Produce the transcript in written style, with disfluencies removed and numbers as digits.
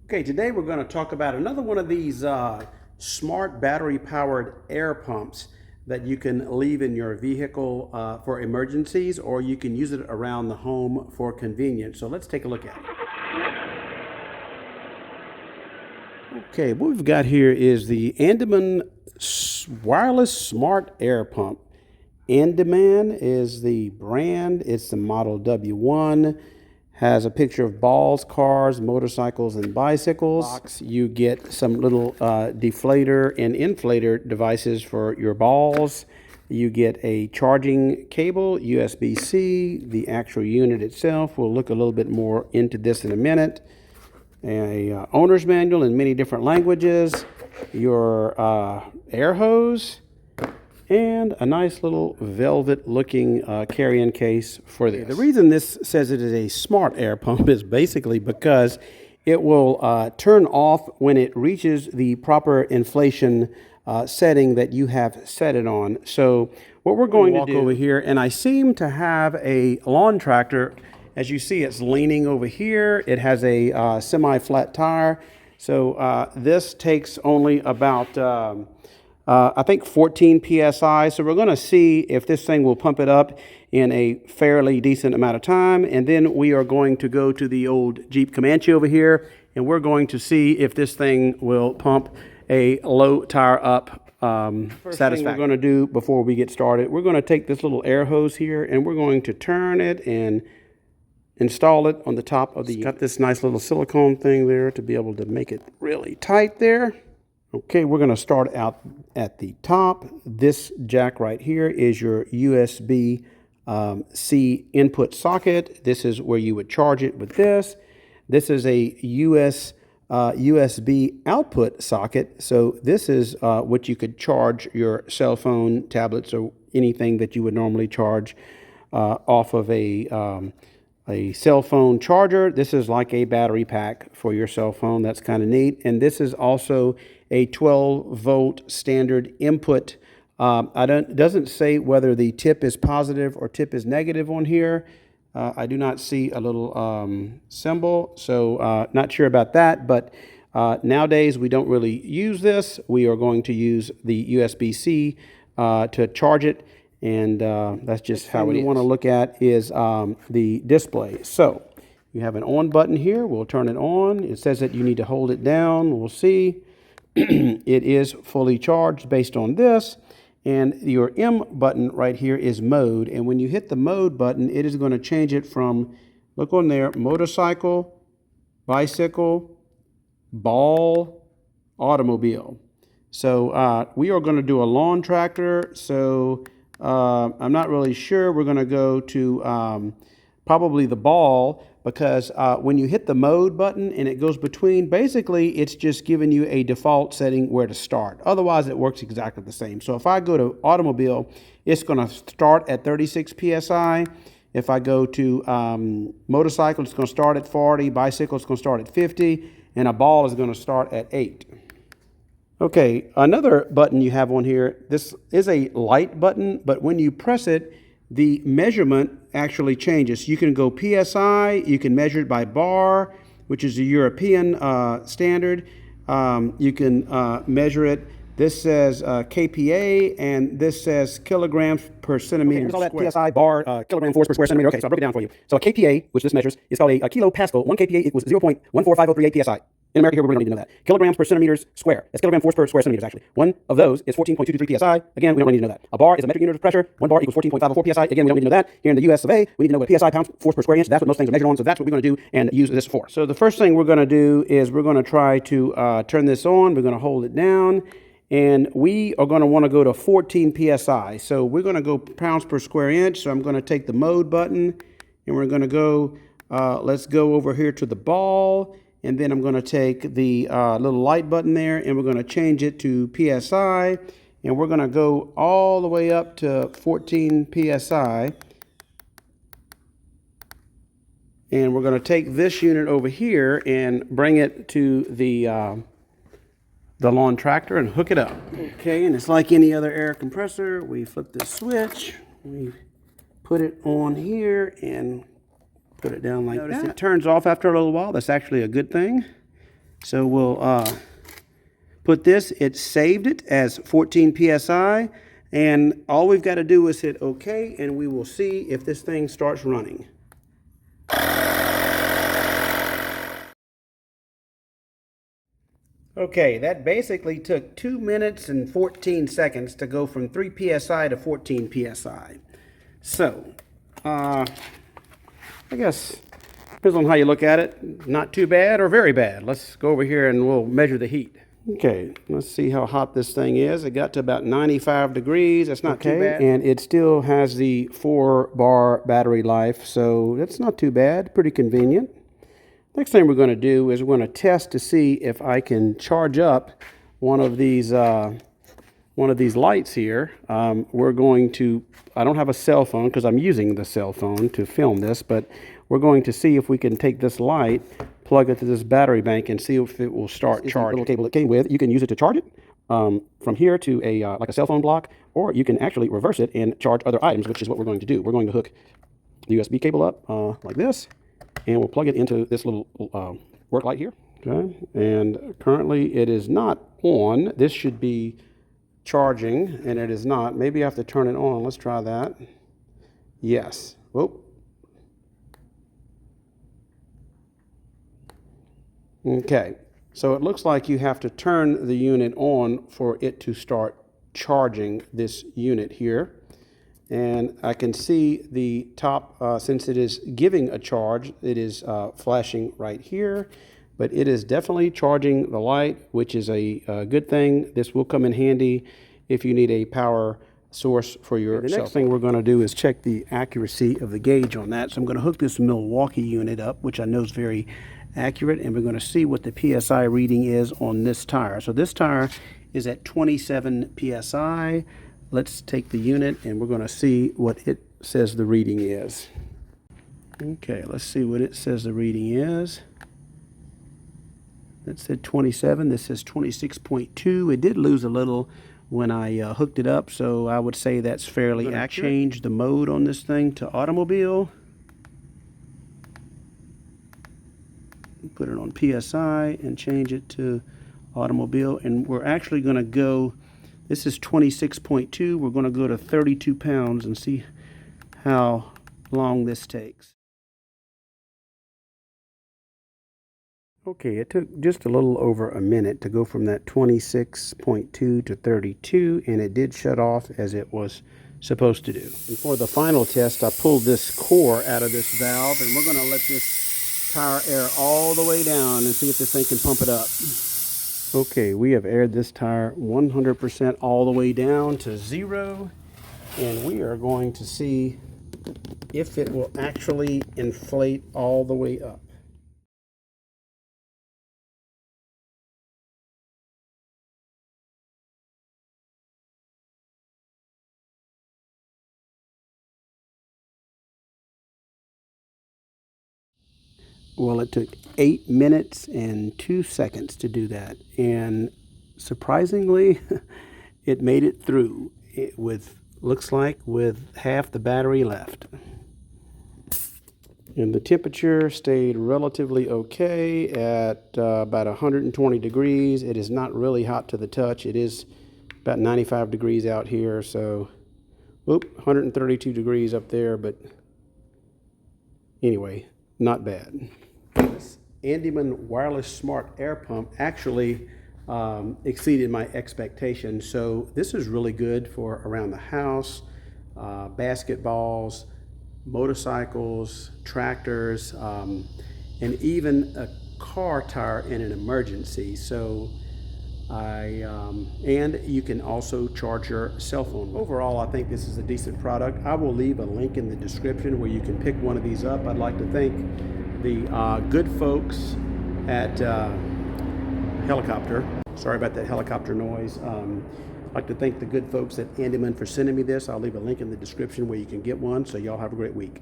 Okay, today we're going to talk about another one of these smart battery powered air pumps that you can leave in your vehicle for emergencies, or you can use it around the home for convenience. So let's take a look at it. Okay, what we've got here is the Andeman wireless smart air pump. Andeman is the brand. It's the model W1. Has a picture of balls, cars, motorcycles, and bicycles. You get some little deflator and inflator devices for your balls. You get a charging cable, USB-C, the actual unit itself. We'll look a little bit more into this in a minute. A owner's manual in many different languages, your air hose, and a nice little velvet looking carry-in case for this. The reason this says it is a smart air pump is basically because it will turn off when it reaches the proper inflation setting that you have set it on. So what we're going to do over here, and I seem to have a lawn tractor. As you see, it's leaning over here. It has a semi-flat tire. So this takes only about I think 14 psi. So we're going to see if this thing will pump it up in a fairly decent amount of time. And then we are going to go to the old Jeep Comanche over here, and we're going to see if this thing will pump a low tire up satisfaction. We're going to do before we get started, we're going to take this little air hose here, and we're going to turn it and install it on the top of the unit. Got this nice little silicone thing there to be able to make it really tight there. Okay, we're going to start out at the top. This jack right here is your USB C input socket. This is where you would charge it with this. This is a USB output socket. So this is what you could charge your cell phone, tablets, or anything that you would normally charge off of a cell phone charger. This is like a battery pack for your cell phone. That's kind of neat. And this is also a 12-volt standard input. It doesn't say whether the tip is positive or tip is negative on here. I do not see a little symbol, so not sure about that. But nowadays we don't really use this. We are going to use the USB-C to charge it. And that's just how we want to look at is the display. So you have an on button here. We'll turn it on. It says that you need to hold it down. We'll see. It is fully charged based on this. And your M button right here is mode. And when you hit the mode button, it is going to change it from, look on there, motorcycle, bicycle, ball, automobile. So we are going to do a lawn tractor. So I'm not really sure. We're going to go to probably the ball, because when you hit the mode button and it goes between, basically it's just giving you a default setting where to start. Otherwise it works exactly the same. So if I go to automobile, it's going to start at 36 psi. If I go to motorcycle, it's going to start at 40. Bicycle, it's going to start at 50. And a ball is going to start at 8. Okay, another button you have on here, this is a light button, but when you press it, the measurement actually changes. You can go PSI, you can measure it by bar, which is a European standard. You can measure it. This says kPa, and this says kilograms per centimeter square. All that PSI, bar, kilogram force per square centimeter. Okay, so I broke it down for you. So a kPa, which this measures, is called a kilopascal. 1 kPa equals 0.14538 psi. In America here, we don't need to know that. Kilograms per centimeters square. That's kilogram force per square centimeters, actually. One of those is 14.223 psi. Again, we don't need to know that. A bar is a metric unit of pressure. 1 bar equals 14.504 psi. Again, we don't need to know that. Here in the US of A, we need to know what PSI, pounds force per square inch. That's what most things are measured on, so that's what we're going to do and use this for. So the first thing we're going to do is we're going to try to turn this on. We're going to hold it down, and we are going to want to go to 14 psi. So we're going to go pounds per square inch. So I'm going to take the mode button, and we're going to go, let's go over here to the ball. And then I'm going to take the little light button there, and we're going to change it to PSI. And we're going to go all the way up to 14 PSI. And we're going to take this unit over here and bring it to the lawn tractor and hook it up. Okay, and it's like any other air compressor. We flip this switch. We put it on here and put it down like that. It turns off after a little while. That's actually a good thing. So we'll put this, it saved it as 14 psi, and all we've got to do is hit OK, and we will see if this thing starts running. Okay, that basically took 2 minutes and 14 seconds to go from 3 psi to 14 psi. So, I guess, depends on how you look at it, not too bad or very bad. Let's go over here and we'll measure the heat. Okay, let's see how hot this thing is. It got to about 95 degrees. That's not too bad. And it still has the 4-bar battery life, so that's not too bad. Pretty convenient. Next thing we're going to do is we're going to test to see if I can charge up one of these lights here. We're going to, I don't have a cell phone because I'm using the cell phone to film this, but we're going to see if we can take this light, plug it to this battery bank, and see if it will start charging. Little cable it came with, you can use it to charge it from here to a like a cell phone block, or you can actually reverse it and charge other items, which is what we're going to do. We're going to hook the USB cable up like this, and we'll plug it into this little work light here. Okay, and currently it is not on. This should be charging, and it is not. Maybe I have to turn it on. Let's try that. Yes. Whoop. Okay, so it looks like you have to turn the unit on for it to start charging this unit here. And I can see the top, since it is giving a charge, it is flashing right here, but it is definitely charging the light, which is a good thing. This will come in handy if you need a power source for your cell phone. The next thing we're going to do is check the accuracy of the gauge on that. So I'm going to hook this Milwaukee unit up, which I know is very accurate, and we're going to see what the PSI reading is on this tire. So this tire is at 27 PSI. Let's take the unit and we're going to see what it says the reading is. Okay, let's see what it says the reading is. That said 27. This says 26.2. It did lose a little when I hooked it up, so I would say that's fairly accurate. Change the mode on this thing to automobile. Put it on PSI and change it to automobile, and we're actually going to go, this is 26.2, we're going to go to 32 pounds and see how long this takes. Okay, it took just a little over a minute to go from that 26.2 to 32, and it did shut off as it was supposed to do. And for the final test, I pulled this core out of this valve, and we're going to let this tire air all the way down and see if this thing can pump it up. Okay, we have aired this tire 100% all the way down to 0, and we are going to see if it will actually inflate all the way up. Well, it took 8 minutes and 2 seconds to do that, and surprisingly, it made it through with, looks like, with half the battery left. And the temperature stayed relatively okay at about 120 degrees. It is not really hot to the touch. It is about 95 degrees out here, so, 132 degrees up there, but anyway, not bad. This Andeman wireless smart air pump actually exceeded my expectations. So this is really good for around the house, basketballs, motorcycles, tractors, and even a car tire in an emergency. So and you can also charge your cell phone. Overall, I think this is a decent product. I will leave a link in the description where you can pick one of these up. I'd like to thank the good folks at Helicopter. Sorry about that helicopter noise. I'd like to thank the good folks at Andeman for sending me this. I'll leave a link in the description where you can get one. So y'all have a great week.